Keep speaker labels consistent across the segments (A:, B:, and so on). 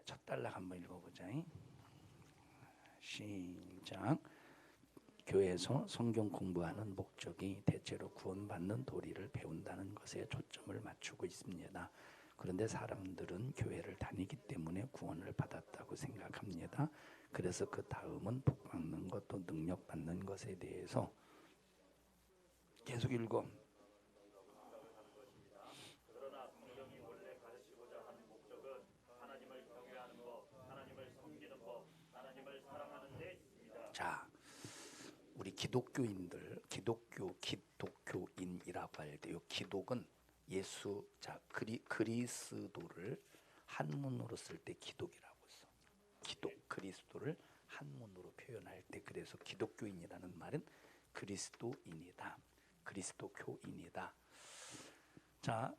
A: 첫 단락 한번 읽어보자. 시작. 교회에서 성경 공부하는 목적이 대체로 구원받는 도리를 배운다는 것에 초점을 맞추고 있습니다. 그런데 사람들은 교회를 다니기 때문에 구원을 받았다고 생각합니다. 그래서 그 다음은 복받는 것 또 능력받는 것에 대해서 계속 읽어.
B: 그러나 성경이 원래 가르치고자 하는 목적은 하나님을 경외하는 법, 하나님을 섬기는 법, 하나님을 사랑하는 데 있습니다.
A: 자, 우리 기독교인들, 기독교인이라고 할 때 이 기독은 예수, 자 그리스도를 한문으로 쓸 때 기독이라고 써. 기독, 그리스도를 한문으로 표현할 때 그래서 기독교인이라는 말은 그리스도인이다, 그리스도교인이다. 자,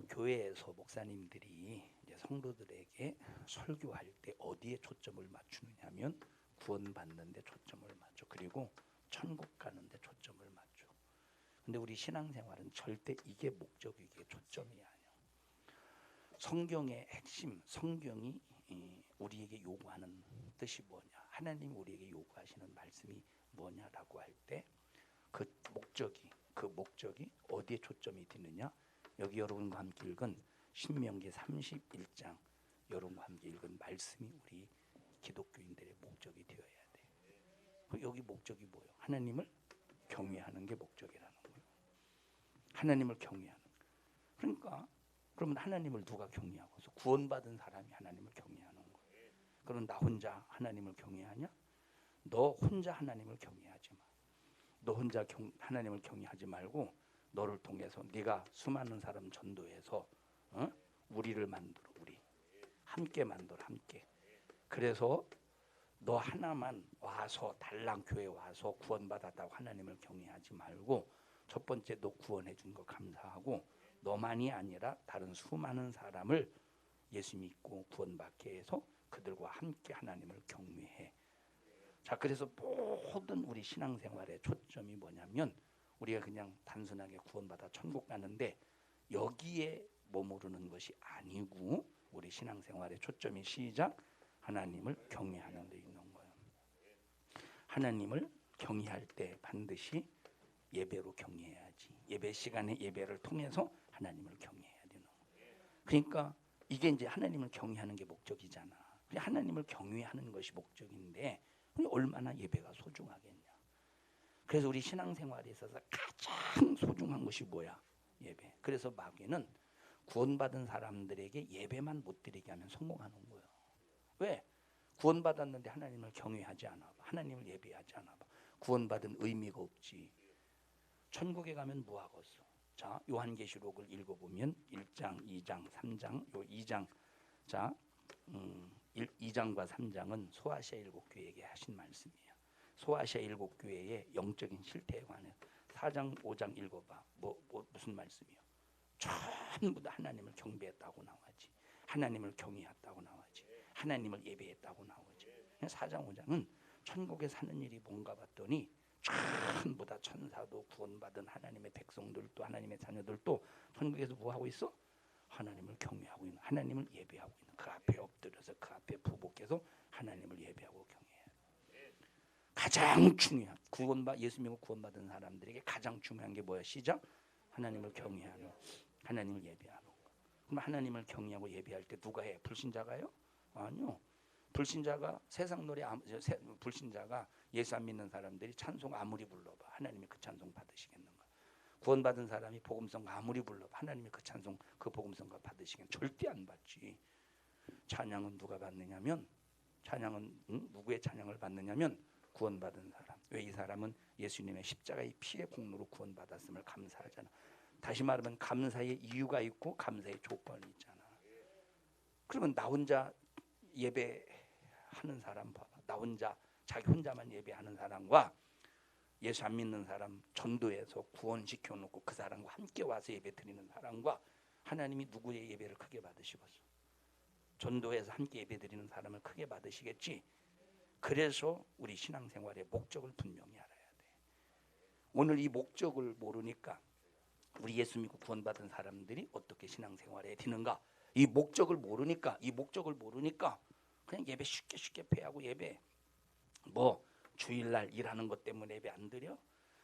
A: 교회에서 목사님들이 이제 성도들에게 설교할 때 어디에 초점을 맞추느냐면 구원받는 데 초점을 맞춰. 그리고 천국 가는 데 초점을 맞춰. 근데 우리 신앙생활은 절대 이게 목적이, 이게 초점이 아니야. 성경의 핵심, 성경이 우리에게 요구하는 뜻이 뭐냐, 하나님이 우리에게 요구하시는 말씀이 뭐냐라고 할 때 그 목적이 어디에 초점이 드느냐. 여기 여러분과 함께 읽은 신명기 31장, 여러분과 함께 읽은 말씀이 우리 기독교인들의 목적이 되어야 돼. 여기 목적이 뭐예요? 하나님을 경외하는 게 목적이라는 거예요. 하나님을 경외하는. 그러니까 그러면 하나님을 누가 경외하고 있어? 구원받은 사람이 하나님을 경외하는 거예요. 그럼 나 혼자 하나님을 경외하냐? 너 혼자 하나님을 경외하지 마. 너 혼자 하나님을 경외하지 말고 너를 통해서 네가 수많은 사람 전도해서 우리를 만들어. 우리 함께 만들어. 함께. 그래서 너 하나만 와서 달랑 교회 와서 구원받았다고 하나님을 경외하지 말고 첫 번째 너 구원해 준 거 감사하고 너만이 아니라 다른 수많은 사람을 예수 믿고 구원받게 해서 그들과 함께 하나님을 경외해. 자, 그래서 모든 우리 신앙생활의 초점이 뭐냐면 우리가 그냥 단순하게 구원받아 천국 가는데 여기에 머무르는 것이 아니고 우리 신앙생활의 초점이 시작. 하나님을 경외하는 데 있는 거예요. 하나님을 경외할 때 반드시 예배로 경외해야지. 예배 시간에 예배를 통해서 하나님을 경외해야 되는 거예요. 그러니까 이게 이제 하나님을 경외하는 게 목적이잖아. 하나님을 경외하는 것이 목적인데 얼마나 예배가 소중하겠냐. 그래서 우리 신앙생활에 있어서 가장 소중한 것이 뭐야? 예배. 그래서 마귀는 구원받은 사람들에게 예배만 못 드리게 하면 성공하는 거예요. 왜? 구원받았는데 하나님을 경외하지 않아 봐. 하나님을 예배하지 않아 봐. 구원받은 의미가 없지. 천국에 가면 뭐 하겠어? 자, 요한계시록을 읽어보면 1장, 2장, 3장, 요 2장. 자, 2장과 3장은 소아시아 7교회에게 하신 말씀이에요. 소아시아 7교회의 영적인 실태에 관해 4장, 5장 읽어봐. 무슨 말씀이요? 전부 다 하나님을 경배했다고 나와지. 하나님을 경외했다고 나와지. 하나님을 예배했다고 나오지. 4장 5장은 천국에 사는 일이 뭔가 봤더니 전부 다 천사도 구원받은 하나님의 백성들도 하나님의 자녀들도 천국에서 뭐 하고 있어? 하나님을 경외하고 있는, 하나님을 예배하고 있는, 그 앞에 엎드려서 그 앞에 부복해서 하나님을 예배하고 경외해요. 가장 중요한 예수 믿고 구원받은 사람들에게 가장 중요한 게 뭐야? 시작. 하나님을 경외하는, 하나님을 예배하는 거. 그럼 하나님을 경외하고 예배할 때 누가 해? 불신자가요? 아니요. 불신자가 세상 노래 불신자가 예수 안 믿는 사람들이 찬송 아무리 불러봐 하나님이 그 찬송 받으시겠는가? 구원받은 사람이 복음성 아무리 불러봐 하나님이 그 찬송 그 복음성과 받으시겠는가? 절대 안 받지. 찬양은 누가 받느냐면 누구의 찬양을 받느냐면 구원받은 사람. 왜? 이 사람은 예수님의 십자가의 피의 공로로 구원받았음을 감사하잖아. 다시 말하면 감사의 이유가 있고 감사의 조건이 있잖아. 그러면 나 혼자 예배하는 사람 봐봐. 나 혼자 자기 혼자만 예배하는 사람과 예수 안 믿는 사람 전도해서 구원시켜 놓고 그 사람과 함께 와서 예배 드리는 사람과 하나님이 누구의 예배를 크게 받으시겠어? 전도해서 함께 예배 드리는 사람을 크게 받으시겠지. 그래서 우리 신앙생활의 목적을 분명히 알아야 돼. 오늘 이 목적을 모르니까 우리 예수 믿고 구원받은 사람들이 어떻게 신앙생활에 드는가? 이 목적을 모르니까 그냥 예배 쉽게 패하고 예배 뭐 주일날 일하는 것 때문에 예배 안 드려?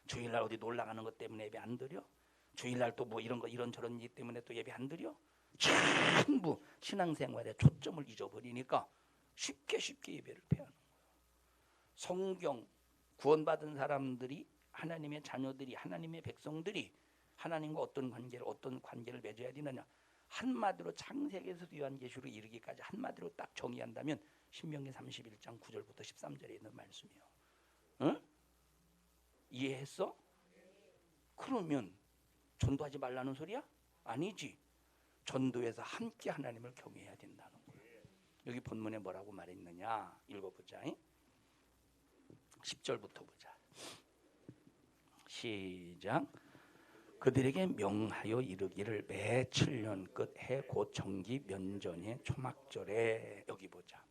A: 주일날 어디 놀러 가는 것 때문에 예배 안 드려? 주일날 또 뭐 이런 거 이런저런 일 때문에 또 예배 안 드려? 전부 신앙생활에 초점을 잊어버리니까 쉽게 예배를 패하는 거예요. 성경 구원받은 사람들이 하나님의 자녀들이 하나님의 백성들이 하나님과 어떤 관계를 맺어야 되느냐, 한마디로 창세기에서 요한계시로 이르기까지 한마디로 딱 정의한다면 신명기 31장 9절부터 13절에 있는 말씀이에요. 응? 이해했어? 그러면 전도하지 말라는 소리야? 아니지. 전도에서 함께 하나님을 경외해야 된다는 거예요. 여기 본문에 뭐라고 말했느냐 읽어보자. 10절부터 보자. 시작. 그들에게 명하여 이르기를 매 7년 끝 해 곧 정기 면전의 초막절에. 여기 보자.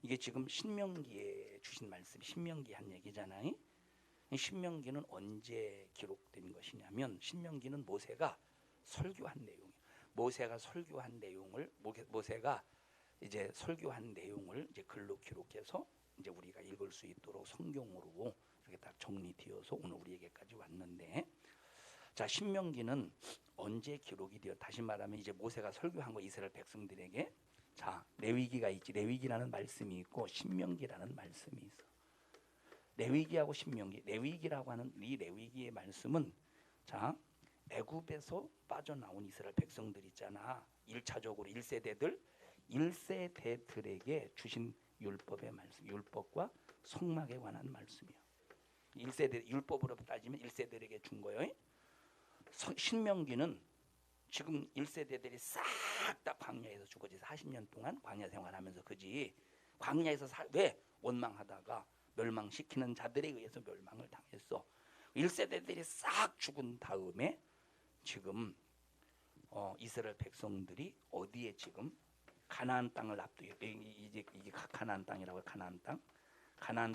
A: 이게 지금 신명기에 주신 말씀, 신명기 한 얘기잖아요. 신명기는 언제 기록된 것이냐면 신명기는 모세가 설교한 내용이에요. 모세가 설교한 내용을 이제 글로 기록해서 이제 우리가 읽을 수 있도록 성경으로 이렇게 딱 정리되어서 오늘 우리에게까지 왔는데, 자, 신명기는 언제 기록이 되어? 다시 말하면 이제 모세가 설교한 거 이스라엘 백성들에게. 자, 레위기가 있지. 레위기라는 말씀이 있고 신명기라는 말씀이 있어. 레위기하고 신명기. 레위기라고 하는 이 레위기의 말씀은, 자, 애굽에서 빠져나온 이스라엘 백성들 있잖아. 1차적으로 1세대들에게 주신 율법의 말씀, 율법과 성막에 관한 말씀이에요. 1세대 율법으로 따지면 1세대들에게 준 거예요. 신명기는 지금 1세대들이 싹 다 광야에서 죽어지 40년 동안 광야 생활하면서, 그지? 광야에서 왜? 원망하다가 멸망시키는 자들에 의해서 멸망을 당했어. 1세대들이 싹 죽은 다음에 지금 이스라엘 백성들이 어디에 지금 가나안 땅을 앞두고, 이게 가나안 땅이라고 해요. 가나안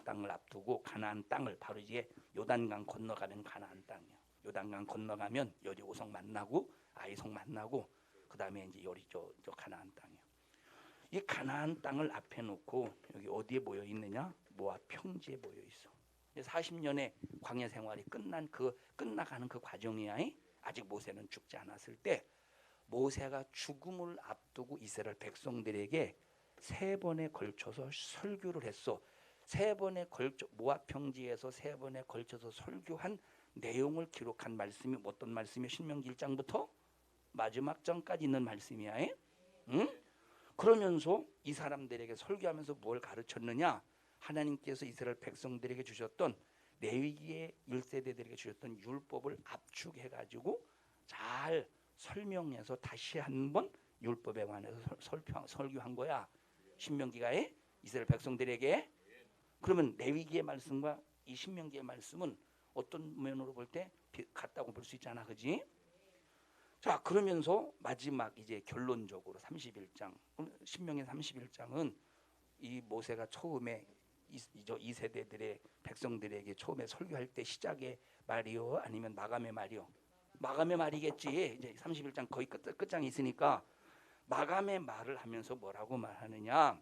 A: 땅을 앞두고, 가나안 땅을 바로 이제 요단강 건너가는 가나안 땅이에요. 요단강 건너가면 여리고성 만나고 아이성 만나고 그 다음에 이제 저 가나안 땅이에요. 이 가나안 땅을 앞에 놓고 여기 어디에 모여 있느냐? 모압 평지에 모여 있어. 40년의 광야 생활이 끝나가는 그 과정이야. 아직 모세는 죽지 않았을 때, 모세가 죽음을 앞두고 이스라엘 백성들에게 3번에 걸쳐서 설교를 했어. 모압 평지에서 3번에 걸쳐서 설교한 내용을 기록한 말씀이 어떤 말씀이에요? 신명기 1장부터 마지막 장까지 있는 말씀이야. 응? 그러면서 이 사람들에게 설교하면서 뭘 가르쳤느냐? 하나님께서 이스라엘 백성들에게 주셨던, 레위기의 1세대들에게 주셨던 율법을 압축해가지고 잘 설명해서 다시 한번 율법에 관해서 설교한 거야. 신명기가 이스라엘 백성들에게. 그러면 레위기의 말씀과 이 신명기의 말씀은 어떤 면으로 볼 때 같다고 볼 수 있잖아, 그지? 자, 그러면서 마지막 이제 결론적으로 31장, 신명기 31장은 이 모세가 처음에 이 세대들의 백성들에게 처음에 설교할 때 시작의 말이요, 아니면 마감의 말이요? 마감의 말이겠지. 이제 31장 거의 끝장이 있으니까 마감의 말을 하면서 뭐라고 말하느냐?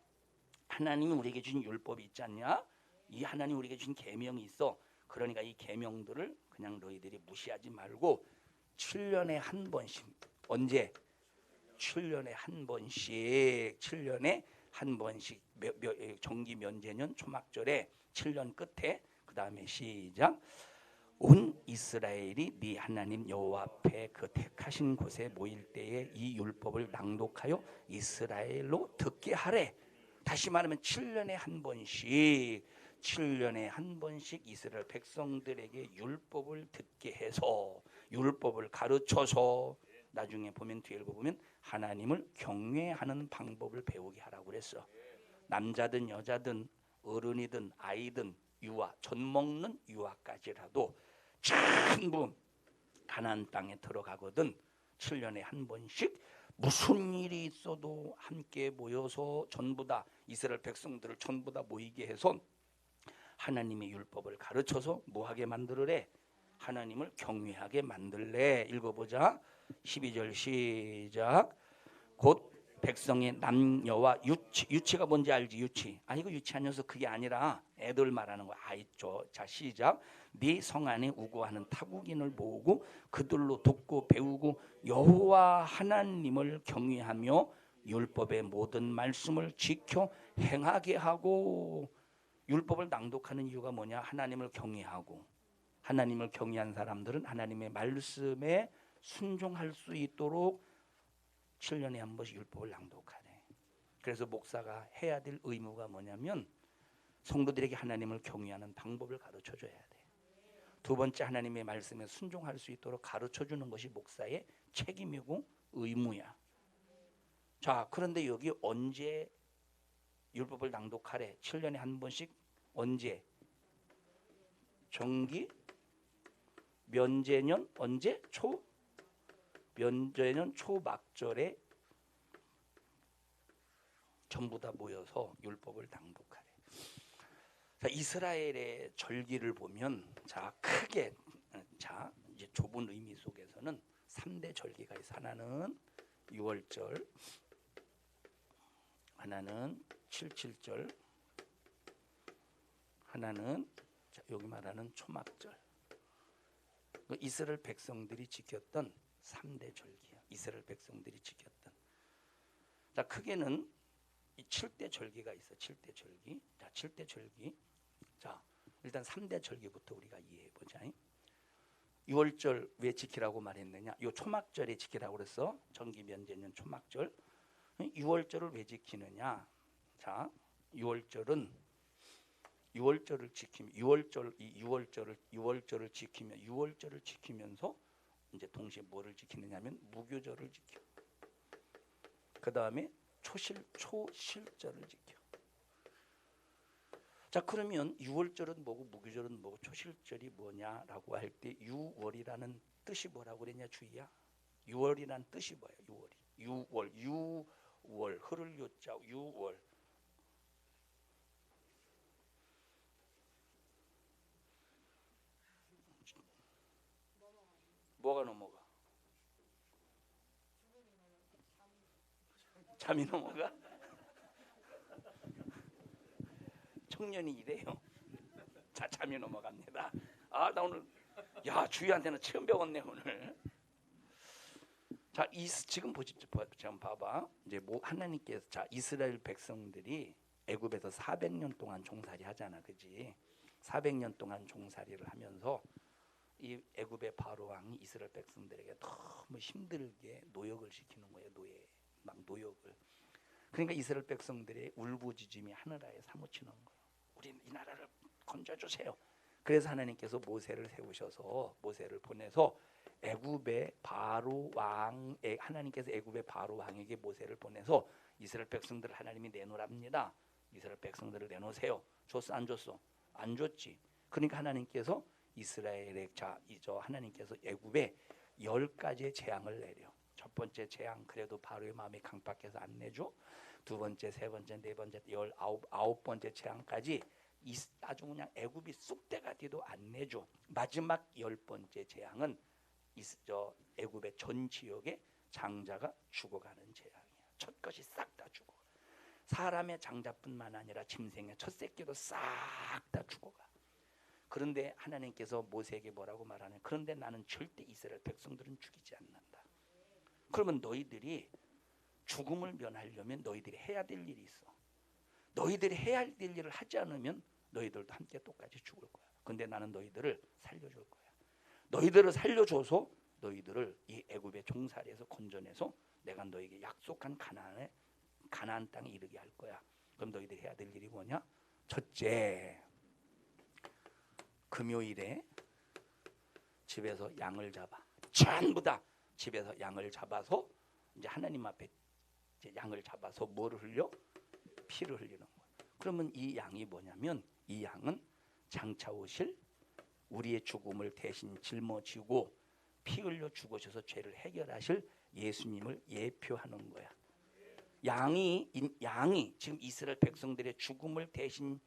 A: 하나님이 우리에게 주신 율법이 있지 않냐? 이 하나님 우리에게 주신 계명이 있어. 그러니까 이 계명들을 그냥 너희들이 무시하지 말고 7년에 한 번씩, 언제? 7년에 한 번씩 정기 면제년 초막절에 7년 끝에, 그 다음에 시작. 온 이스라엘이 네 하나님 여호와 앞에 그 택하신 곳에 모일 때에 이 율법을 낭독하여 이스라엘로 듣게 하래. 다시 말하면 7년에 한 번씩 이스라엘 백성들에게 율법을 듣게 해서, 율법을 가르쳐서, 나중에 보면 뒤에 읽어보면 하나님을 경외하는 방법을 배우게 하라고 그랬어. 남자든 여자든 어른이든 아이든 유아, 젖 먹는 유아까지라도 전부 가나안 땅에 들어가거든 7년에 한 번씩 무슨 일이 있어도 함께 모여서 전부 다 이스라엘 백성들을 전부 다 모이게 해서 하나님의 율법을 가르쳐서 뭐하게 만들으래? 하나님을 경외하게 만들래. 읽어보자. 12절 시작. 곧 백성의 남녀와 유치가 뭔지 알지? 유치. 아니 그 유치한 녀석 그게 아니라 애들 말하는 거야. 있죠. 자 시작. 네 성 안에 우고하는 타국인을 모으고 그들로 돕고 배우고 여호와 하나님을 경외하며 율법의 모든 말씀을 지켜 행하게 하고. 율법을 낭독하는 이유가 뭐냐? 하나님을 경외하고, 하나님을 경외한 사람들은 하나님의 말씀에 순종할 수 있도록 7년에 한 번씩 율법을 낭독하네. 그래서 목사가 해야 될 의무가 뭐냐면 성도들에게 하나님을 경외하는 방법을 가르쳐 줘야 돼. 두 번째, 하나님의 말씀에 순종할 수 있도록 가르쳐 주는 것이 목사의 책임이고 의무야. 자, 그런데 여기 언제 율법을 낭독하래? 7년에 한 번씩. 언제? 정기 면제년 언제? 면제년 초막절에 전부 다 모여서 율법을 낭독하래. 자, 이스라엘의 절기를 보면 자 크게 이제 좁은 의미 속에서는 3대 절기가 있어. 하나는 6월절, 하나는 77절, 하나는 여기 말하는 초막절. 이스라엘 백성들이 지켰던 3대 절기야. 이스라엘 백성들이 지켰던. 자, 크게는 이 7대 절기가 있어. 7대 절기. 자, 7대 절기. 자, 일단 3대 절기부터 우리가 이해해 보자. 6월절 왜 지키라고 말했느냐? 요 초막절에 지키라고 그랬어. 정기 면제년 초막절. 6월절을 왜 지키느냐? 자, 6월절을 지키면 6월절을 지키면서 이제 동시에 뭐를 지키느냐면 무교절을 지켜. 그다음에 초실절을 지켜. 자, 그러면 6월절은 뭐고 무교절은 뭐고 초실절이 뭐냐라고 할 때 6월이라는 뜻이 뭐라고 그랬냐 주희야? 6월이라는 뜻이 뭐야? 6월 흐를 요자 6월. 뭐가 넘어가? 잠이 넘어가? 청년이 이래요. 자, 잠이 넘어갑니다. 나 오늘 주희한테는 처음 배웠네 오늘. 자, 지금 지금 봐봐. 이제 하나님께서 이스라엘 백성들이 애굽에서 400년 동안 종살이 하잖아, 그지? 400년 동안 종살이를 하면서 이 애굽의 바로 왕이 이스라엘 백성들에게 너무 힘들게 노역을 시키는 거예요. 노역을. 그러니까 이스라엘 백성들의 울부짖음이 하늘하에 사무치는 거예요. 우리 이 나라를 건져주세요. 그래서 하나님께서 모세를 세우셔서 모세를 보내서 애굽의 바로 왕에 하나님께서 애굽의 바로 왕에게 모세를 보내서 이스라엘 백성들을 하나님이 내놓으랍니다. 이스라엘 백성들을 내놓으세요. 줬어 안 줬어? 안 줬지. 그러니까 하나님께서 하나님께서 애굽에 10가지의 재앙을 내려. 첫 번째 재앙, 그래도 바로의 마음이 강박해서 안 내줘. 두 번째, 세 번째, 네 번째, 19번째 재앙까지 아주 그냥 애굽이 쑥대가 돼도 안 내줘. 마지막 10번째 재앙은 애굽의 전 지역에 장자가 죽어가는 재앙이야. 첫 것이 싹 다 죽어. 사람의 장자뿐만 아니라 짐승의 첫 새끼도 싹 다 죽어가. 그런데 하나님께서 모세에게 뭐라고 말하냐? 그런데 나는 절대 이스라엘 백성들은 죽이지 않는다. 그러면 너희들이 죽음을 면하려면 너희들이 해야 될 일이 있어. 너희들이 해야 될 일을 하지 않으면 너희들도 함께 똑같이 죽을 거야. 근데 나는 너희들을 살려줄 거야. 너희들을 살려줘서 너희들을 이 애굽의 종살이에서 건져내서 내가 너에게 약속한 가나안 땅에 이르게 할 거야. 그럼 너희들이 해야 될 일이 뭐냐? 첫째, 금요일에 집에서 양을 잡아. 전부 다 집에서 양을 잡아서 이제 하나님 앞에 이제 양을 잡아서 뭐를 흘려? 피를 흘리는 거야. 그러면 이 양이 뭐냐면 이 양은 장차 오실 우리의 죽음을 대신 짊어지고 피 흘려 죽으셔서 죄를 해결하실 예수님을 예표하는 거야. 양이 지금 이스라엘 백성들의 죽음을 대신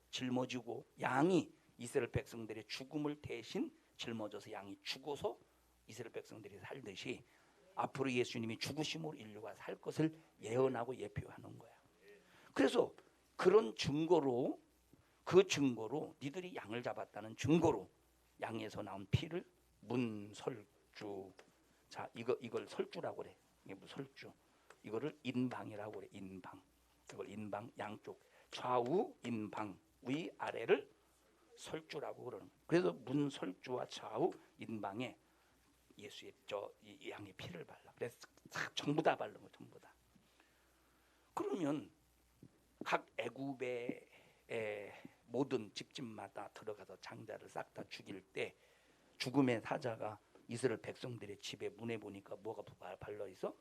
A: 짊어지고 양이 이스라엘 백성들의 죽음을 대신 짊어져서 양이 죽어서 이스라엘 백성들이 살듯이 앞으로 예수님이 죽으심으로 인류가 살 것을 예언하고 예표하는 거야. 그래서 그런 증거로, 그 증거로 니들이 양을 잡았다는 증거로 양에서 나온 피를 문설주, 자 이걸 설주라고 그래. 이게 뭐 설주, 이거를 인방이라고 그래. 인방, 이걸 인방, 양쪽 좌우 인방, 위 아래를 설주라고 그러는 거야. 그래서 문설주와 좌우 인방에 예수의 이 양의 피를 발라. 그래서 전부 다 바른 거, 전부 다. 그러면 각 애굽의 모든 집집마다 들어가서 장자를 싹 다 죽일 때 죽음의 사자가 이스라엘 백성들의 집에 문에 보니까 뭐가 발라 있어?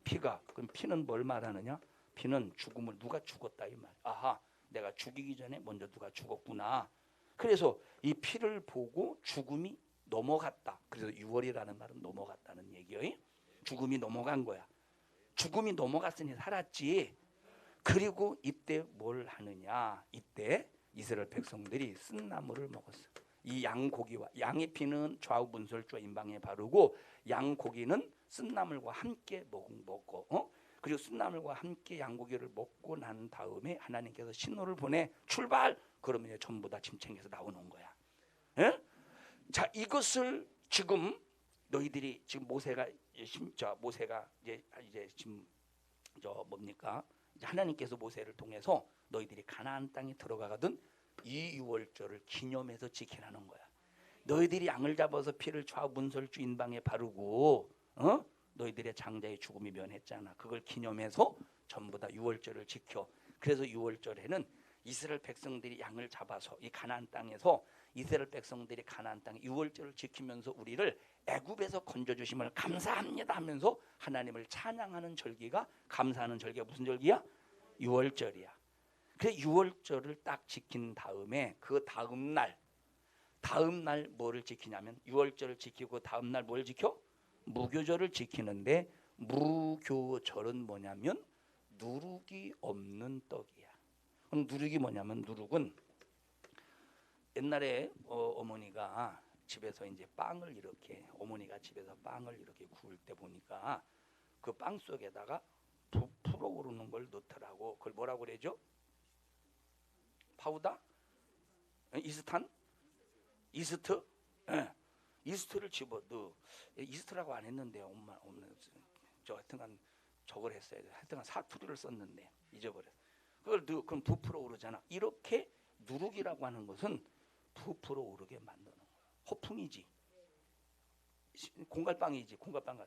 A: 피가. 그럼 피는 뭘 말하느냐? 피는 죽음을, 누가 죽었다 이 말. 아하, 내가 죽이기 전에 먼저 누가 죽었구나. 그래서 이 피를 보고 죽음이 넘어갔다. 그래서 6월이라는 말은 넘어갔다는 얘기예요. 죽음이 넘어간 거야. 죽음이 넘어갔으니 살았지. 그리고 이때 뭘 하느냐? 이때 이스라엘 백성들이 쓴나물을 먹었어. 이 양고기와 양의 피는 좌우 문설주와 인방에 바르고 양고기는 쓴나물과 함께 먹고 그리고 쓴나물과 함께 양고기를 먹고 난 다음에 하나님께서 신호를 보내 출발. 그러면 전부 다 짐챙겨서 나오는 거야. 에? 자, 이것을 지금 너희들이 지금 모세가 이제 지금 뭡니까? 이제 하나님께서 모세를 통해서 너희들이 가나안 땅에 들어가거든 이 유월절을 기념해서 지키라는 거야. 너희들이 양을 잡아서 피를 좌우 문설주 인방에 바르고 너희들의 장자의 죽음이 면했잖아. 그걸 기념해서 전부 다 유월절을 지켜. 그래서 유월절에는 이스라엘 백성들이 양을 잡아서 이 가나안 땅에서 이스라엘 백성들이 가나안 땅에 유월절을 지키면서 우리를 애굽에서 건져주심을 감사합니다 하면서 하나님을 찬양하는 절기가, 감사하는 절기가 무슨 절기야? 유월절이야. 그래서 유월절을 딱 지킨 다음에 그 다음 날 뭐를 지키냐면 유월절을 지키고 다음 날 뭘 지켜? 무교절을 지키는데 무교절은 뭐냐면 누룩이 없는 떡이야. 그럼 누룩이 뭐냐면 누룩은 옛날에 어머니가 집에서 이제 빵을 이렇게 구울 때 보니까 그 빵 속에다가 부풀어 오르는 걸 넣더라고. 그걸 뭐라고 그러죠? 파우더? 이스트? 예. 이스트를 집어 넣어. 이스트라고 안 했는데 엄마 하여튼간 저걸 했어야 돼. 하여튼간 사투리를 썼는데 잊어버렸어. 그걸 넣어. 그럼 부풀어 오르잖아. 이렇게 누룩이라고 하는 것은 부풀어 오르게 만드는 거야. 허풍이지. 공갈빵이지. 공갈빵.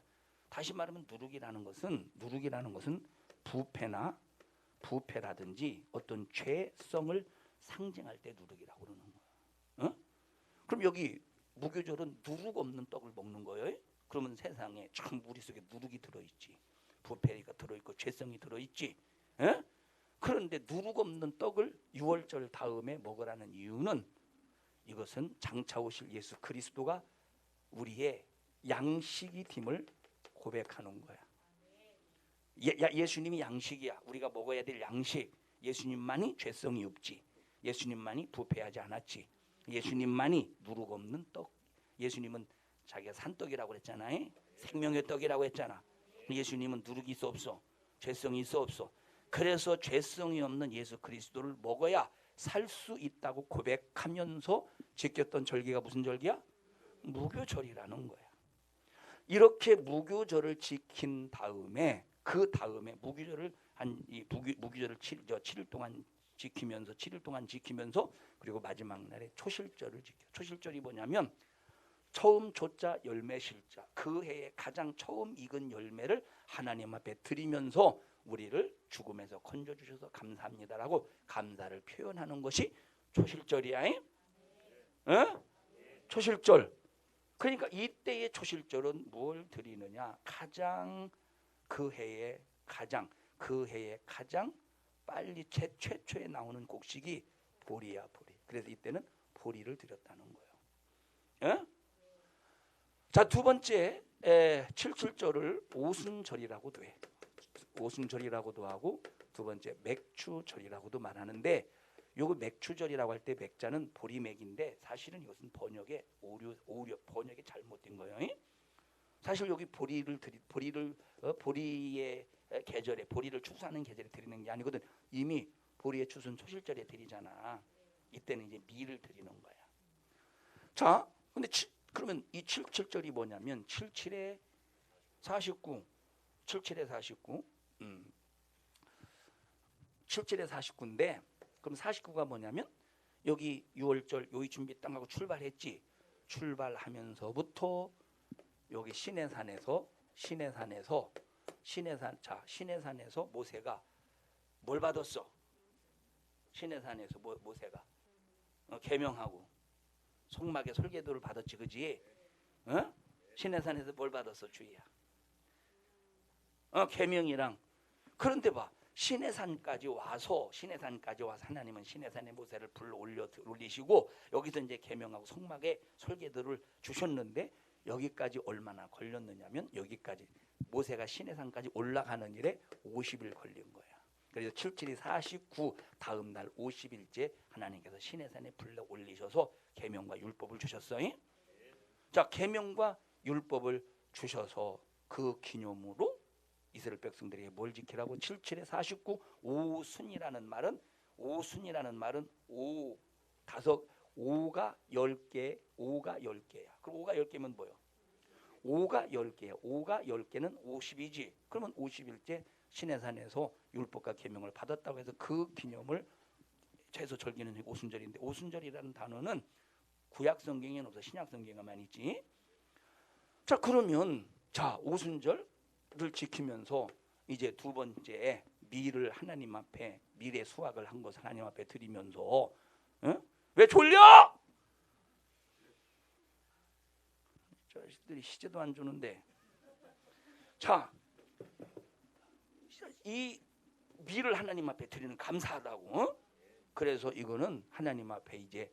A: 다시 말하면 누룩이라는 것은 부패라든지 어떤 죄성을 상징할 때 누룩이라고 그러는 거야. 그럼 여기 무교절은 누룩 없는 떡을 먹는 거예요. 그러면 세상에 참 우리 속에 누룩이 들어있지. 부패가 들어있고 죄성이 들어있지. 그런데 누룩 없는 떡을 유월절 다음에 먹으라는 이유는 이것은 장차 오실 예수 그리스도가 우리의 양식이 됨을 고백하는 거야. 예수님이 양식이야. 우리가 먹어야 될 양식. 예수님만이 죄성이 없지. 예수님만이 부패하지 않았지. 예수님만이 누룩 없는 떡. 예수님은 자기가 산떡이라고 그랬잖아요. 생명의 떡이라고 했잖아. 예수님은 누룩이 있어 없어? 죄성이 있어 없어? 그래서 죄성이 없는 예수 그리스도를 먹어야 살 수 있다고 고백하면서 지켰던 절기가 무슨 절기야? 무교절이라는 거야. 이렇게 무교절을 지킨 다음에 그 다음에 무교절을 무교절을 7일 동안 지키면서 그리고 마지막 날에 초실절을 지켜. 초실절이 뭐냐면 처음 조자 열매 실자, 그 해에 가장 처음 익은 열매를 하나님 앞에 드리면서 우리를 죽음에서 건져 주셔서 감사합니다라고 감사를 표현하는 것이 초실절이야. 초실절. 그러니까 이때의 초실절은 뭘 드리느냐? 그 해에 가장 빨리 최초에 나오는 곡식이 보리야, 보리. 그래서 이때는 보리를 드렸다는 거예요. 자, 두 번째 칠칠절을 오순절이라고도 해. 오순절이라고도 하고 두 번째 맥추절이라고도 말하는데 요거 맥추절이라고 할 때 맥자는 보리맥인데 사실은 이것은 번역에 오류 번역이 잘못된 거예요. 사실 여기 보리의 계절에 보리를 추수하는 계절에 드리는 게 아니거든. 이미 보리의 추수는 초실절에 드리잖아. 이때는 이제 밀을 드리는 거야. 자, 근데 그러면 이 77절이 뭐냐면 77에 49, 77에 49, 77에 49인데 그럼 49가 뭐냐면 여기 6월절 요이 준비 땅하고 출발했지. 출발하면서부터 여기 시내산에서 모세가 뭘 받았어? 시내산에서 모세가 계명하고 속막의 설계도를 받았지, 그지? 시내산에서 뭘 받았어, 주희야? 계명이랑. 그런데 봐, 시내산까지 와서 하나님은 시내산에 모세를 불러 올리시고 여기서 이제 계명하고 속막의 설계도를 주셨는데 여기까지 얼마나 걸렸느냐면 여기까지 모세가 시내산까지 올라가는 일에 50일 걸린 거야. 그래서 77이 49 다음 날 50일째 하나님께서 시내산에 불러 올리셔서 계명과 율법을 주셨어요. 자, 계명과 율법을 주셔서 그 기념으로 이스라엘 백성들에게 뭘 지키라고? 77에 49 오순이라는 말은 5가 10개, 5가 10개야. 그럼 5가 10개면 뭐요? 5가 10개야. 5가 10개는 50이지. 그러면 50일째 시내산에서 율법과 계명을 받았다고 해서 그 기념을 최소 절기는 오순절인데 오순절이라는 단어는 구약 성경에는 없어. 신약 성경에만 있지. 자, 그러면 자, 오순절을 지키면서 이제 두 번째 밀을 하나님 앞에 밀의 수확을 한 것을 하나님 앞에 드리면서 왜 졸려? 자식들이 시제도 안 주는데. 자, 이 밀을 하나님 앞에 드리는 감사하다고. 그래서 이거는 하나님 앞에 이제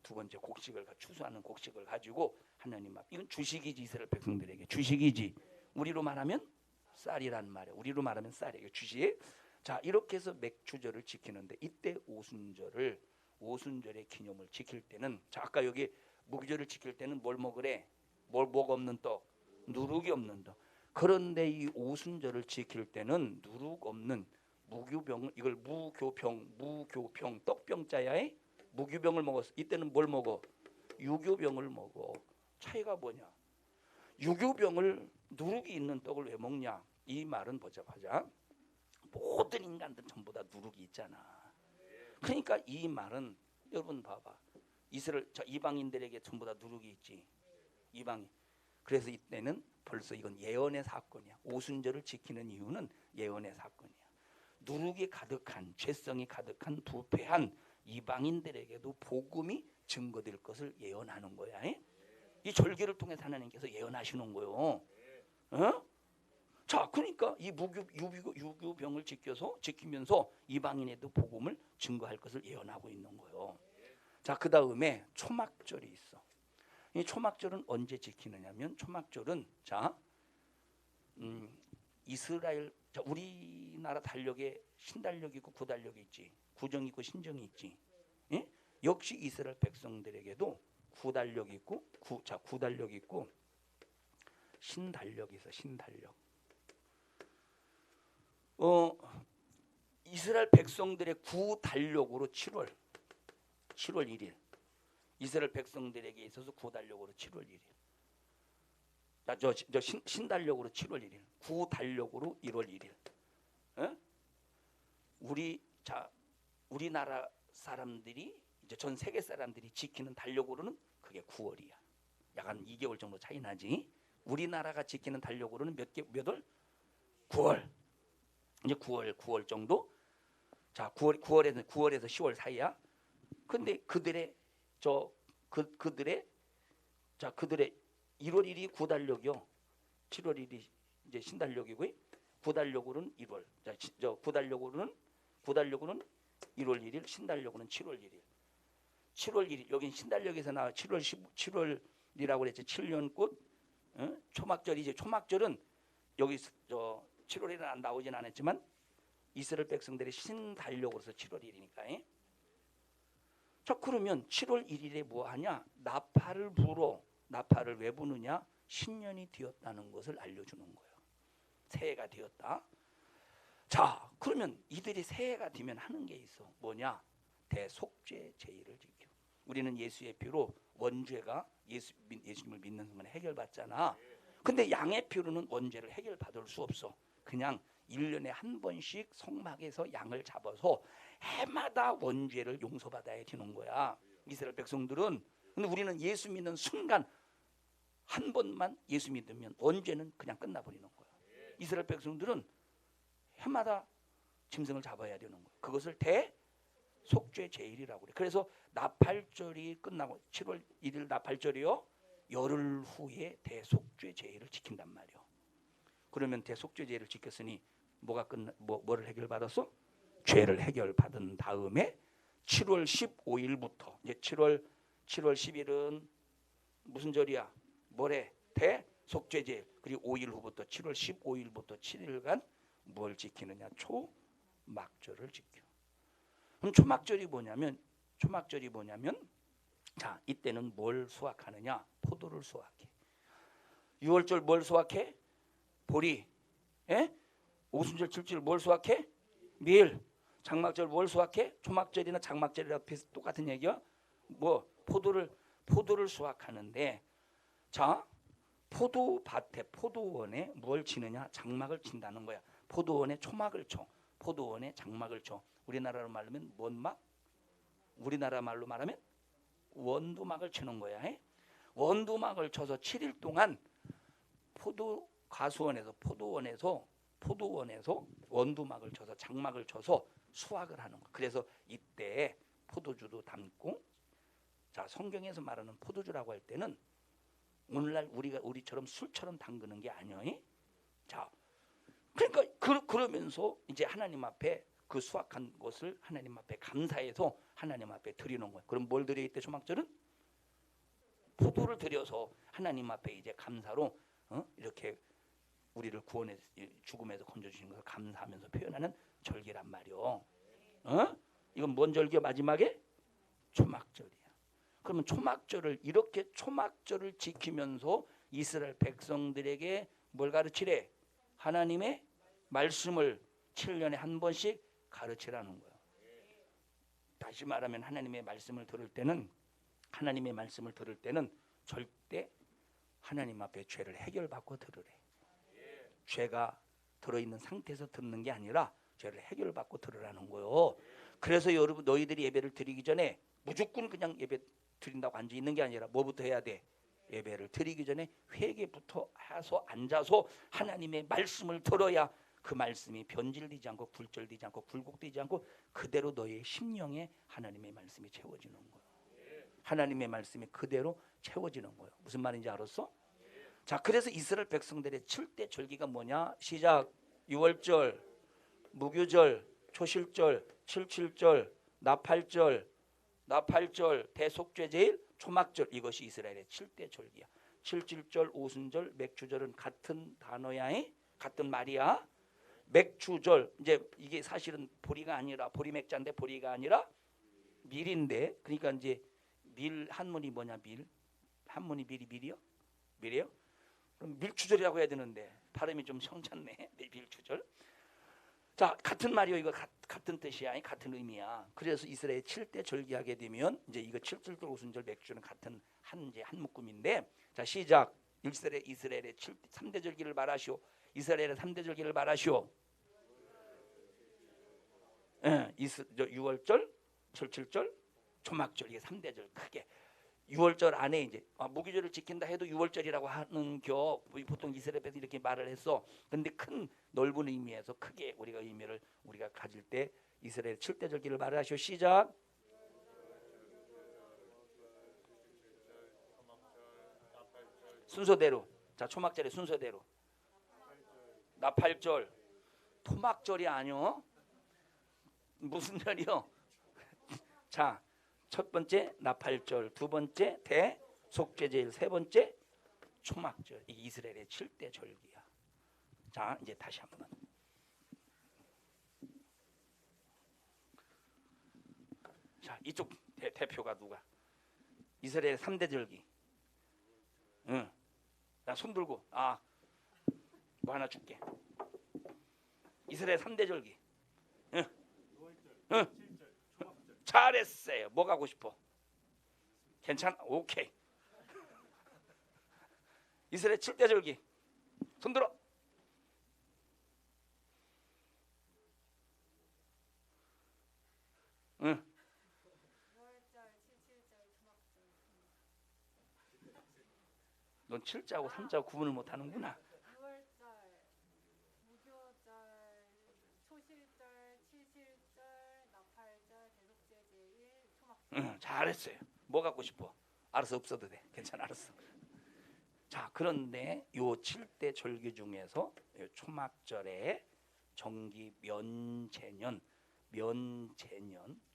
A: 두 번째 곡식을 추수하는 곡식을 가지고 하나님 앞. 이건 주식이지. 이스라엘 백성들에게 주식이지. 우리로 말하면 쌀이란 말이야. 우리로 말하면 쌀이에요. 주식. 자, 이렇게 해서 맥주절을 지키는데 이때 오순절의 기념을 지킬 때는, 자, 아까 여기 무교절을 지킬 때는 뭘 먹으래? 목 없는 떡, 누룩이 없는 떡. 그런데 이 오순절을 지킬 때는 누룩 없는 무교병, 이걸 무교병 떡병자야의 무교병을 먹었어. 이때는 뭘 먹어? 유교병을 먹어. 차이가 뭐냐? 유교병을 누룩이 있는 떡을 왜 먹냐? 이 말은 보자. 모든 인간들 전부 다 누룩이 있잖아. 그러니까 이 말은 여러분 봐봐. 이방인들에게 전부 다 누룩이 있지. 이방인. 그래서 이때는 벌써 이건 예언의 사건이야. 오순절을 지키는 이유는 예언의 사건이야. 누룩이 가득한, 죄성이 가득한, 부패한 이방인들에게도 복음이 증거될 것을 예언하는 거야. 이 절기를 통해서 하나님께서 예언하시는 거예요. 자, 그러니까 이 유교병을 지키면서 이방인에도 복음을 증거할 것을 예언하고 있는 거예요. 자, 그 다음에 초막절이 있어. 이 초막절은 언제 지키느냐면 초막절은 이스라엘, 우리나라 달력에 신달력이 있고 구달력이 있지. 구정이 있고 신정이 있지. 예? 역시 이스라엘 백성들에게도 구달력이 있고 구달력이 있고 신달력이 있어. 신달력. 이스라엘 백성들의 구달력으로 7월 1일. 이스라엘 백성들에게 있어서 구달력으로 7월 1일. 신달력으로 7월 1일. 구달력으로 1월 1일. 우리나라 사람들이 이제 전 세계 사람들이 지키는 달력으로는 그게 9월이야. 약간 2개월 정도 차이 나지. 우리나라가 지키는 달력으로는 몇 월? 9월. 이제 9월 정도. 자, 9월에서 10월 사이야. 근데 그들의 1월 1일이 구달력이요. 7월 1일이 이제 신달력이고 구달력으로는 1월. 자, 구달력으로는 1월 1일, 신달력으로는 7월 1일. 7월 1일 여긴 신달력에서 나와 7월이라고 그랬지. 7년꽃 초막절이지. 초막절은 여기 7월에는 나오진 않았지만 이스라엘 백성들의 신달력으로서 7월 1일이니까. 자, 그러면 7월 1일에 뭐 하냐? 나팔을 불어. 나팔을 왜 부느냐? 신년이 되었다는 것을 알려주는 거예요. 새해가 되었다. 자, 그러면 이들이 새해가 되면 하는 게 있어. 뭐냐? 대속죄 제의를 지켜. 우리는 예수의 피로 원죄가 예수님을 믿는 순간에 해결받잖아. 근데 양의 피로는 원죄를 해결받을 수 없어. 그냥 1년에 한 번씩 성막에서 양을 잡아서 해마다 원죄를 용서받아야 되는 거야. 이스라엘 백성들은. 근데 우리는 예수 믿는 순간 한 번만 예수 믿으면 원죄는 그냥 끝나버리는 거야. 이스라엘 백성들은 해마다 짐승을 잡아야 되는 거야. 그것을 대속죄 제일이라고 그래. 그래서 나팔절이 끝나고 7월 1일 나팔절이요. 열흘 후에 대속죄 제일을 지킨단 말이야. 그러면 대속죄 제일을 지켰으니 뭐를 해결받았어? 죄를 해결받은 다음에 7월 15일부터 이제 7월 10일은 무슨 절이야? 뭐래? 대속죄 제일. 그리고 5일 후부터 7월 15일부터 7일간 뭘 지키느냐? 초막절을 지켜. 그럼 초막절이 뭐냐면 자, 이때는 뭘 수확하느냐? 포도를 수확해. 6월절 뭘 수확해? 보리. 예? 오순절 7절 뭘 수확해? 밀. 장막절 뭘 수확해? 초막절이나 장막절이랑 똑같은 얘기야. 뭐 포도를 수확하는데, 자, 포도밭에 포도원에 뭘 치느냐? 장막을 친다는 거야. 포도원에 초막을 쳐. 포도원에 장막을 쳐. 우리나라로 말하면 뭔 막? 우리나라 말로 말하면 원두막을 치는 거야. 에? 원두막을 쳐서 7일 동안 포도원에서 원두막을 쳐서 장막을 쳐서 수확을 하는 거야. 그래서 이때 포도주도 담고, 자, 성경에서 말하는 포도주라고 할 때는 오늘날 우리처럼 술처럼 담그는 게 아니야. 자, 그러니까 그러면서 이제 하나님 앞에 그 수확한 것을 하나님 앞에 감사해서 하나님 앞에 드리는 거예요. 그럼 뭘 드려 이때 초막절은? 포도를 드려서 하나님 앞에 이제 감사로 이렇게 우리를 구원해 죽음에서 건져주신 것을 감사하면서 표현하는 절기란 말이요. 이건 뭔 절기야? 마지막에 초막절이야. 그러면 이렇게 초막절을 지키면서 이스라엘 백성들에게 뭘 가르치래? 하나님의 말씀을 7년에 한 번씩 가르치라는 거예요. 다시 말하면 하나님의 말씀을 들을 때는 절대 하나님 앞에 죄를 해결받고 들으래. 죄가 들어있는 상태에서 듣는 게 아니라 죄를 해결받고 들으라는 거예요. 그래서 여러분, 너희들이 예배를 드리기 전에 무조건 그냥 예배 드린다고 앉아 있는 게 아니라 뭐부터 해야 돼? 예배를 드리기 전에 회개부터 해서 앉아서 하나님의 말씀을 들어야 그 말씀이 변질되지 않고 굴절되지 않고 굴곡되지 않고 그대로 너의 심령에 하나님의 말씀이 채워지는 거예요. 하나님의 말씀이 그대로 채워지는 거예요. 무슨 말인지 알았어? 자, 그래서 이스라엘 백성들의 7대 절기가 뭐냐? 시작. 6월절, 무교절, 초실절, 77절, 나팔절, 대속죄제일, 초막절. 이것이 이스라엘의 7대 절기야. 77절, 오순절, 맥주절은 같은 단어야. 같은 말이야. 맥주절, 이제 이게 사실은 보리가 아니라 보리맥자인데 보리가 아니라 밀인데, 그러니까 이제 밀 한문이 뭐냐? 한문이 밀이요? 그럼 밀추절이라고 해야 되는데 발음이 좀 성찬네. 밀추절. 자, 같은 말이요. 이거 같은 뜻이야. 같은 의미야. 그래서 이스라엘 7대 절기하게 되면 이제 이거 7절절 오순절 맥주는 같은 한 묶음인데, 자, 시작. 이스라엘의 3대 절기를 말하시오. 이스라엘의 3대 절기를 말하시오. 6월절, 77절, 초막절. 이게 3대절 크게. 6월절 안에 이제 무교절을 지킨다 해도 6월절이라고 하는 보통 이스라엘에서 이렇게 말을 했어. 근데 큰 넓은 의미에서 크게 우리가 의미를 우리가 가질 때 이스라엘 7대 절기를 말하시오. 시작. 순서대로. 자, 초막절의 순서대로. 나팔절. 토막절이 아니요. 무슨 절이요? 자, 첫 번째 나팔절, 두 번째 대속죄제일, 세 번째 초막절. 이 이스라엘의 7대 절기야. 자, 이제 다시 한번. 자, 이쪽 대표가 누가? 이스라엘의 3대 절기. 나 손 들고 뭐 하나 줄게. 이스라엘 3대 절기. 응. 잘했어요. 뭐 가고 싶어? 괜찮아? 오케이. 이스라엘 7대 절기. 손 들어. 응. 넌 7자하고 3자하고 구분을 못하는구나.
C: 6월절, 무교절, 초실절, 칠실절, 나팔절, 대속제 제일, 초막절.
A: 응, 잘했어요. 뭐 갖고 싶어? 알아서 없어도 돼. 괜찮아, 알았어. 자, 그런데 요 7대 절기 중에서 요 초막절에 정기 면제년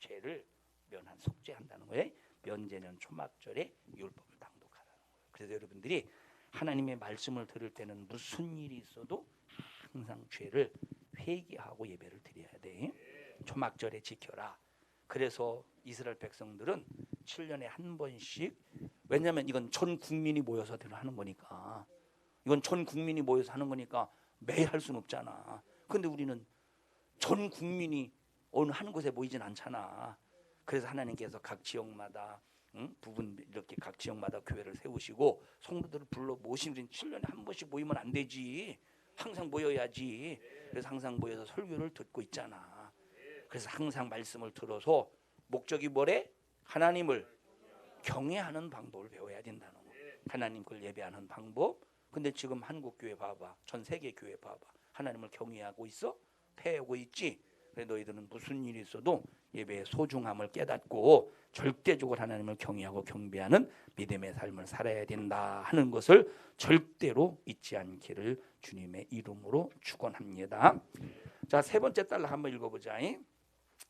A: 죄를 면한 속죄한다는 거예요. 면제년 초막절에 율법을 당독하라는 거예요. 그래서 여러분들이 하나님의 말씀을 들을 때는 무슨 일이 있어도 항상 죄를 회개하고 예배를 드려야 돼. 초막절에 지켜라. 그래서 이스라엘 백성들은 7년에 한 번씩, 왜냐하면 이건 전 국민이 모여서 하는 거니까, 이건 전 국민이 모여서 하는 거니까 매일 할 수는 없잖아. 근데 우리는 전 국민이 어느 한 곳에 모이진 않잖아. 그래서 하나님께서 각 지역마다 부분 이렇게 각 지역마다 교회를 세우시고 성도들을 불러 모시는, 7년에 한 번씩 모이면 안 되지. 항상 모여야지. 그래서 항상 모여서 설교를 듣고 있잖아. 그래서 항상 말씀을 들어서 목적이 뭐래? 하나님을 경외하는 방법을 배워야 된다는 거. 하나님 걸 예배하는 방법. 근데 지금 한국 교회 봐봐. 전 세계 교회 봐봐. 하나님을 경외하고 있어? 패하고 있지? 그래 너희들은 무슨 일이 있어도 예배의 소중함을 깨닫고 절대적으로 하나님을 경외하고 경배하는 믿음의 삶을 살아야 된다 하는 것을 절대로 잊지 않기를 주님의 이름으로 축원합니다. 자, 세 번째 달락 한번 읽어보자.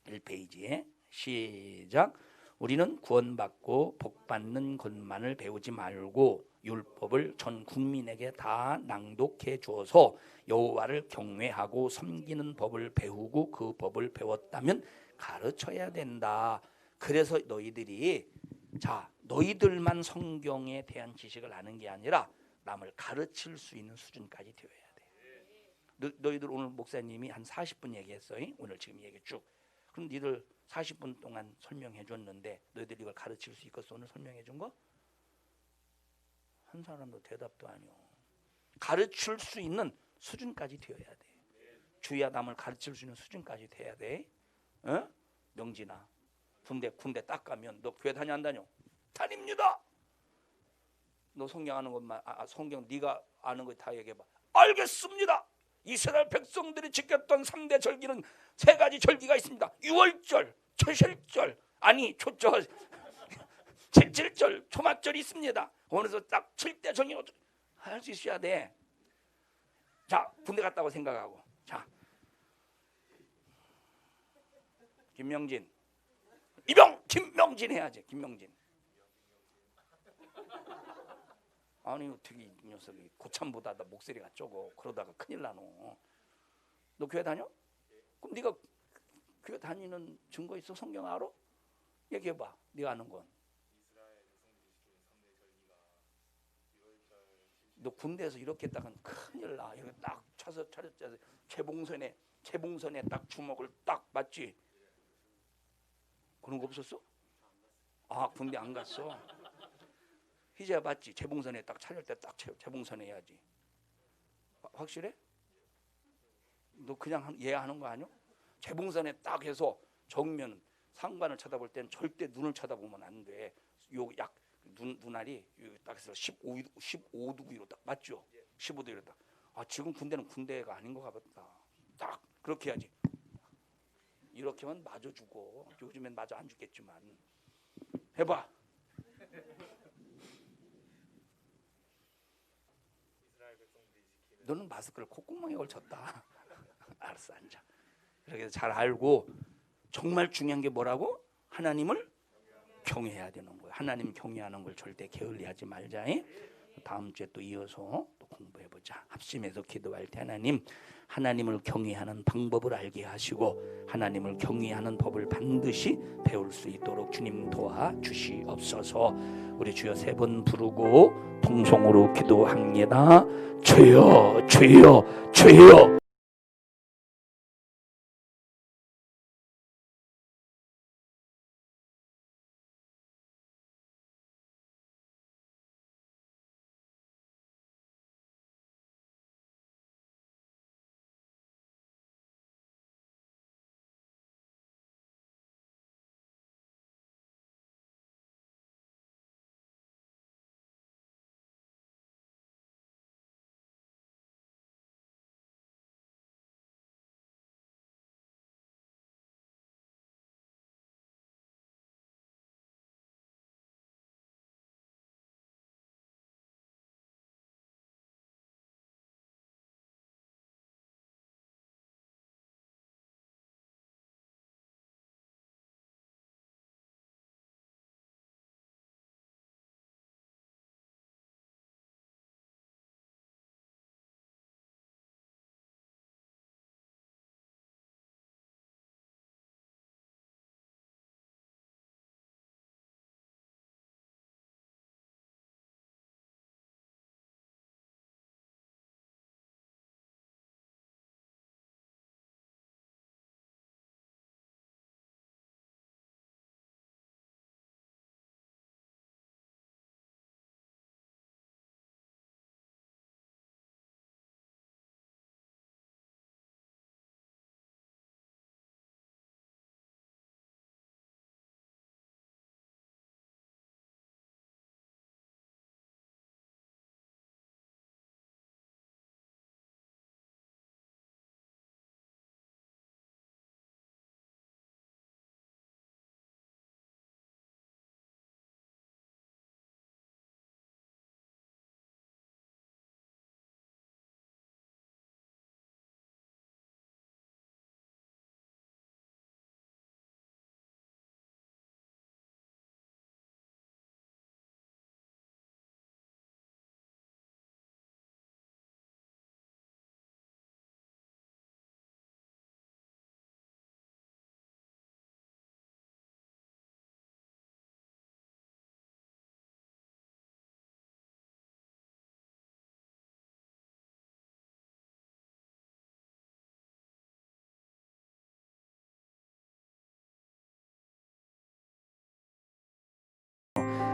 A: 1페이지에 시작. 우리는 구원받고 복받는 것만을 배우지 말고 율법을 전 국민에게 다 낭독해 주어서 여호와를 경외하고 섬기는 법을 배우고 그 법을 배웠다면 가르쳐야 된다. 그래서 너희들만 성경에 대한 지식을 아는 게 아니라 남을 가르칠 수 있는 수준까지 되어야 돼. 너희들 오늘 목사님이 한 40분 얘기했어요. 오늘 지금 얘기 쭉. 그럼 니들 40분 동안 설명해 줬는데 너희들 이걸 가르칠 수 있겠어? 오늘 설명해 준 거? 한 사람도 대답도 아니오. 가르칠 수 있는 수준까지 되어야 돼. 주야 남을 가르칠 수 있는 수준까지 돼야 돼. 어? 명진아, 군대 딱 가면 너 교회 다녀 안 다녀? 다닙니다. 너 성경 아는 것만 성경 네가 아는 거 다 얘기해봐. 알겠습니다. 이스라엘 백성들이 지켰던 3대 절기는 3가지 절기가 있습니다. 6월절, 초실절, 칠칠절, 초막절이 있습니다. 오늘서 딱 7대 절기 할 수 있어야 돼. 자, 군대 갔다고 생각하고. 자, 김명진 해야지. 김명진. 아니 어떻게 이 녀석이 고참보다 목소리가 적어. 그러다가 큰일 나노. 너 교회 다녀? 그럼 네가 교회 다니는 증거 있어? 성경 알아? 얘기해봐. 네가 아는 건. 너 군대에서 이렇게 했다간 큰일 나. 이렇게 딱 차서 차렸자 재봉선에 딱 주먹을 딱 맞지? 그런 거 없었어? 군대 안 갔어. 희재야 봤지? 재봉선에 딱 차릴 때 딱 재봉선 해야지. 확실해? 너 그냥 이해하는 거 아니야? 재봉선에 딱 해서 정면 상관을 쳐다볼 땐 절대 눈을 쳐다보면 안 돼. 요 약 눈알이 딱 해서 15도 위로 딱 맞죠? 15도 위로 딱. 지금 군대는 군대가 아닌 것 같다. 딱 그렇게 해야지. 이렇게 하면 맞아 주고. 요즘엔 맞아 안 죽겠지만 해봐. 너는 마스크를 콧구멍에 걸쳤다. 알았어, 앉아. 그렇게 잘 알고 정말 중요한 게 뭐라고? 하나님을 경외해야 되는 거야. 하나님 경외하는 걸 절대 게을리하지 말자. 다음 주에 또 이어서 또 공부해. 기도해보자. 합심해서 기도할 때 하나님을 경외하는 방법을 알게 하시고 하나님을 경외하는 법을 반드시 배울 수 있도록 주님 도와주시옵소서. 우리 주여 3번 부르고 통성으로 기도합니다. 주여 주여 주여.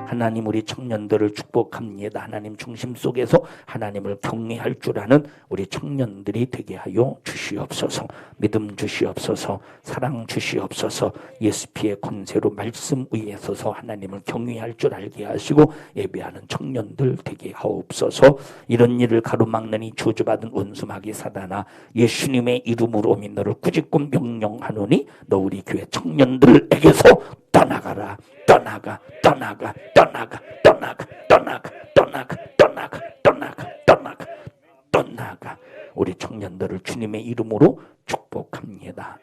A: 하나님 우리 청년들을 축복합니다. 하나님 중심 속에서 하나님을 경외할 줄 아는 우리 청년들이 되게 하여 주시옵소서. 믿음 주시옵소서. 사랑 주시옵소서. 예수 피의 권세로 말씀 위에 서서 하나님을 경외할 줄 알게 하시고 예배하는 청년들 되게 하옵소서. 이런 일을 가로막는 이 저주받은 원수마귀 사단아, 예수님의 이름으로 너를 꾸짖고 명령하노니 너 우리 교회 청년들에게서 떠나가라. 떠나가 떠나가 떠나가 떠나가 떠나가 떠나가 떠나가 떠나가 떠나가 떠나가. 우리 청년들을 주님의 이름으로 축복합니다.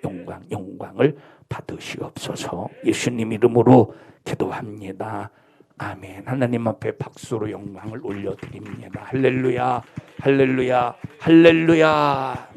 A: 영광을 받으시옵소서. 예수님 이름으로 기도합니다. 아멘. 하나님 앞에 박수로 영광을 올려드립니다. 할렐루야 할렐루야 할렐루야.